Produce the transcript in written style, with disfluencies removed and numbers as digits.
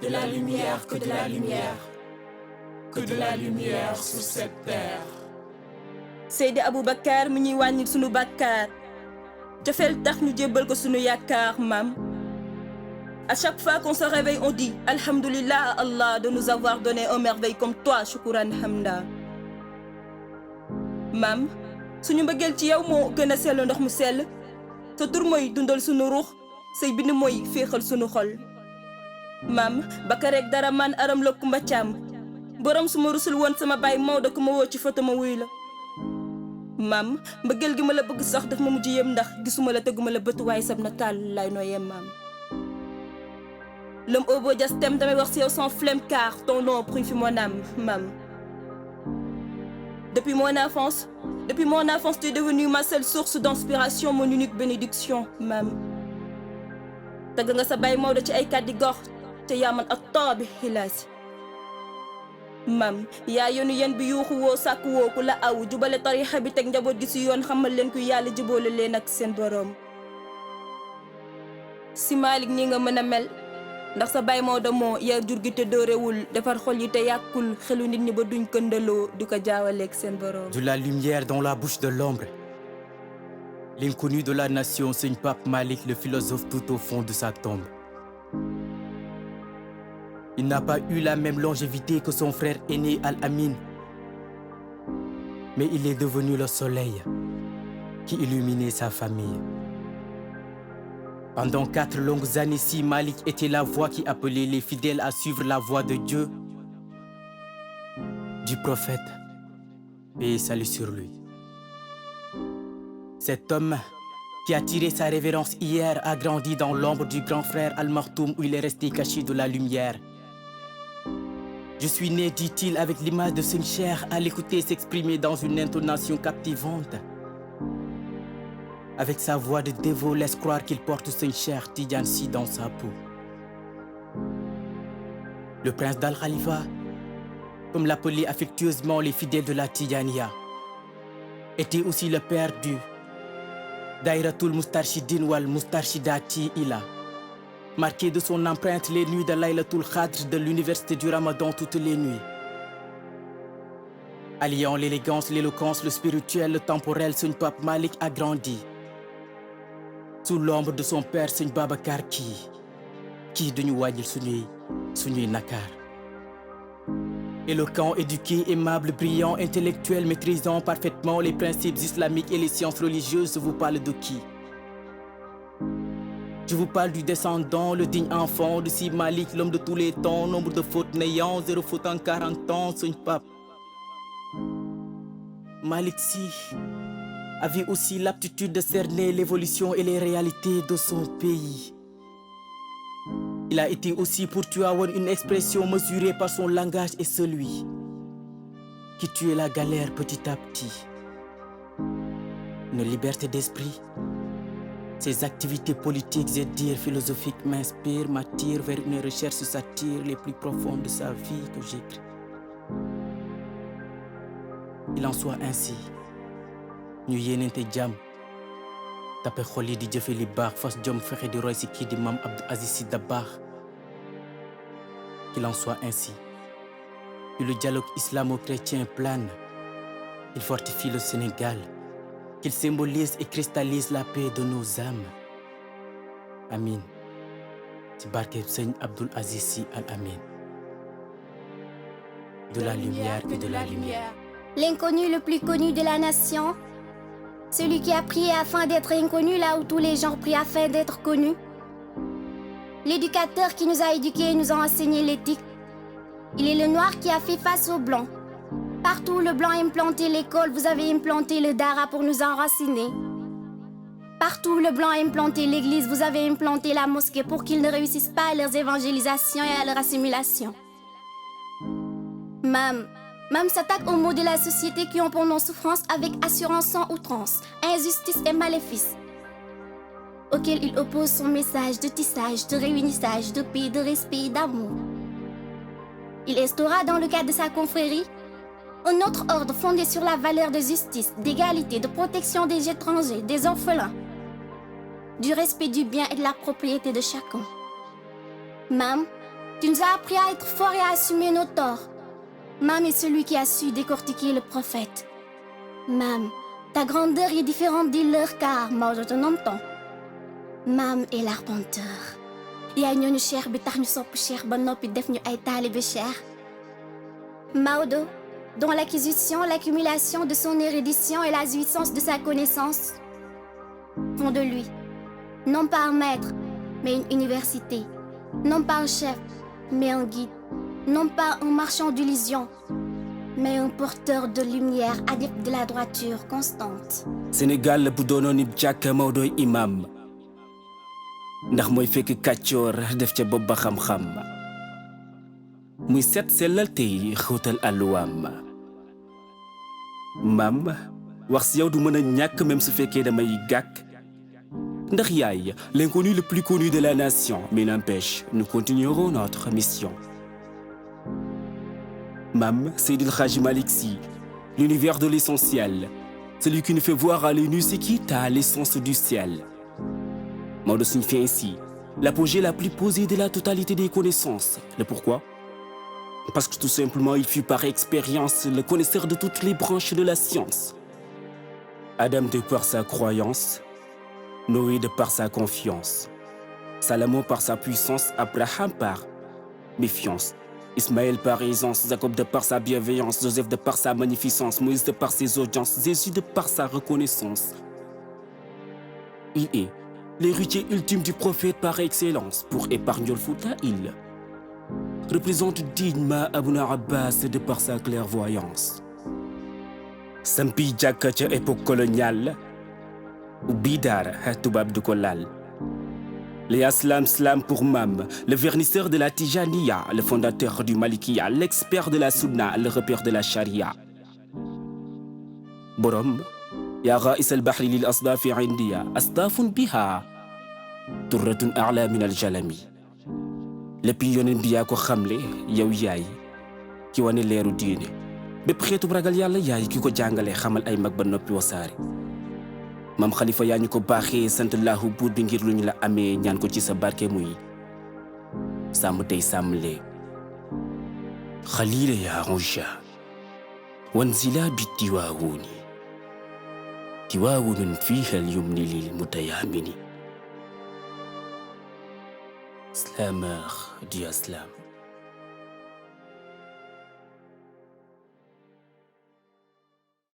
De la lumière, que de la lumière. Que de la lumière sur cette terre. Seydi Aboubacar mi ñuy wàññil sunu bàkkaar jafeel tax ñu jébbal ko sunu yaakaar maam. À chaque fois qu'on se réveille on dit Alhamdulillah à Allah de nous avoir donné un merveille comme toi shukran hamda. maam suñu mbëggeel ci yow moo gën a sell ndox mu sell sa tur mooy dundal sunu ruux say bind mooy féexal sunu xol. maam Bakareek dara man aram la kumba caam borom su ma rusul woon sama baay Maodo ku ma woo ci foto ma wuy la. maam mbëggeel gi ma la bëgg sax daf ma mujj yem ndax gisuma la teguma la bët waaye sab na taal lay nooyee maam. L'homme au beau diastème damay wax si yow sans flemme car ton nom purifie mon âme maam. Depuis mon enfance tu es devenue ma seule source d'inspiration, mon unique bénédiction maam. tagg nga sa baay Maodo ci ay kàddi gox te yaa man ak too bi xilaasi. maam yaa yonu yen bi yuuxu woo sàkk woo ku la aw jubale tarixa bi teg njaboot gi si yoon xamal leen ku yàlla jubóole leen ak seen boroom. si Malick nii nga mën a mel ndax sa baay Maodo moo yar jur gi te dóorewul defar xol yi te yàkkul xelu nit ñi ba duñ këndaloo du ko jaawaleeg seen boroom. De la lumière dans la bouche de l'ombre. L'inconnu de la nation, Seigne Pape Malick, le philosophe tout au fond de sa tombe. Il n'a pas eu la même longévité que son frère aîné Al-Amin. Mais il est devenu le soleil qui illuminait sa famille. Pendant 4 longues années, si Malick était la voix qui appelait les fidèles à suivre la voie de Dieu, du prophète, paix et salut sur lui. Cet homme qui a tiré sa révérence hier a grandi dans l'ombre du grand frère Al-Maktoum où il est resté caché de la lumière. Je suis né, dit-il, avec l'image de Seigne Cheikh à l'écouter s'exprimer dans une intonation captivante. Avec sa voix de dévot, laisse croire qu'il porte Seigne Cheikh Tidiane Sy dans sa peau. Le prince d'Al-Khalifa, comme l'appelaient affectueusement les fidèles de la Tidjaniya, était aussi le père du Daïratul Moustarchidine wal Moustarchidati Ila, marqué de son empreinte les nuits de Laylatul Khadr de l'université du Ramadan toutes les nuits. Alliant l'élégance, l'éloquence, le spirituel, le temporel, Seigne Pape Malick a grandi sous l'ombre de son père Seigne Babacar qui duñu wàññil suñuy nakar. Éloquent, éduqué, aimable, brillant, intellectuel, maîtrisant parfaitement les principes islamiques et les sciences religieuses, je vous parle de qui? Je vous parle du descendant, le digne enfant de Si Malick, l'homme de tous les temps, nombre de fautes n'ayant, 0 faute en 40 ans, Seigne Pape Malick Sy avait aussi l'aptitude de cerner l'évolution et les réalités de son pays. Il a été aussi pour Tivaouane une expression mesurée par son langage et celui qui tuait la galère petit à petit. Une liberté d'esprit. Ses activités politiques et dires philosophiques m'inspirent, m'attirent vers une recherche satire les plus profondes de sa vie que j'écris. Il en soit ainsi. ñu yéenente jàmm tape xol yi di jëfe li baax fas jom fexe di roy si kii di Mame Abdou Aziz Sy Dabakh. Qu'il en soit ainsi. Que le dialogue islamo-chrétien plane. Il fortifie le Sénégal. Qu'il symbolise et cristallise la paix de nos âmes. Amin. ci barke Seigne Abdoul Aziz Sy Al Amin. De la lumière que de la lumière. L'inconnu le plus connu de la nation. Celui qui a prié afin d'être inconnu là où tous les gens prient afin d'être connus. L'éducateur qui nous a éduqués et nous a enseigné l'éthique. Il est le noir qui a fait face au blanc. Partout où le blanc a implanté l'école, vous avez implanté le Dara pour nous enraciner. Partout où le blanc a implanté l'église, vous avez implanté la mosquée pour qu'ils ne réussissent pas à leurs évangélisations et à leur assimilation. Mam s'attaque aux maux de la société qui ont pour nom souffrance avec assurance sans outrance, injustice et maléfice. Auquel il oppose son message de tissage, de réunissage, de paix, de respect et d'amour. Il instaura dans le cadre de sa confrérie un autre ordre fondé sur la valeur de justice, d'égalité, de protection des étrangers, des orphelins, du respect du bien et de la propriété de chacun. Mam Tu nous as appris à être forts et à assumer nos torts. Mam est celui qui a su décortiquer le prophète. Mam, ta grandeur est différente des leurs car Maodo te entend. Mam est l'arpenteur. Yaay ñooñu Cheikh bi tax ñu sopp Cheikh ba noppi def ñu ay taalibe Cheikh. Maodo, dont l'acquisition, l'accumulation de son érudition et la jouissance de sa connaissance font de lui, non pas un maître, mais une université, non pas un chef, mais un guide, non pas un marchand d'illusions, mais un porteur de lumière adepte de la droiture constante. Sénégal bu doonoon ib jàkka Maodoy imam ndax mooy fekk kàccoor def ca bopp ba xam-xam muy set sellal tey xóotal àlluwaam maam wax si yow du mën a ñàkk même su fekkee damay gàkk ndax yaay l'inconnu le plus connu de la nation mais n'empêche nous continuerons notre mission. Mam Seydil Hadji Malick Sy, l'univers de l'essentiel, celui qui nous fait voir à l'œil nu ce qui est à l'essence du ciel. Maodo signifie ainsi l'apogée la plus posée de la totalité des connaissances. Le pourquoi? Parce que tout simplement il fut par expérience le connaisseur de toutes les branches de la science. Adam de par sa croyance, Noé de par sa confiance, Salomon par sa puissance, Abraham par méfiance, Ismaël par aisance, Jacob de par sa bienveillance, Joseph de par sa magnificence, Moïse de par ses audiences, Jésus de par sa reconnaissance. Il est l'héritier ultime du prophète par excellence. Pour Épargnol Fouta, il représente dignement Abouna Abbas de par sa clairvoyance. Sampi jàkka ca époque coloniale, ubbi daara tubaab du ko laal. Léa Slam pour Mam, le vernisseur de la Tijaniya, le fondateur du Malikiya, l'expert de la Sunna, le repère de la Sharia. Borom, ya gha'is al-bahri lil asdafi indiya, asdafun biha, turratun a'la min al-jalami. Lépp yonent bi yaa ko xamle, yow yaay, ki wane leeru diine. Bépp xeetu ragal yàlla yaay ki ko jàngale xamal ay mag ba noppi wasaare. Mam Khalifa yaa ñu ko baaxee sant Allahu buur bi ngir lu ñu la amee ñaan ko ci sa barke muy sàmm tey sàmmle Khalila yaa Roja wanzila bi tiwaawunun fiiha al-yumni lil mutayaamini Slameur di aslam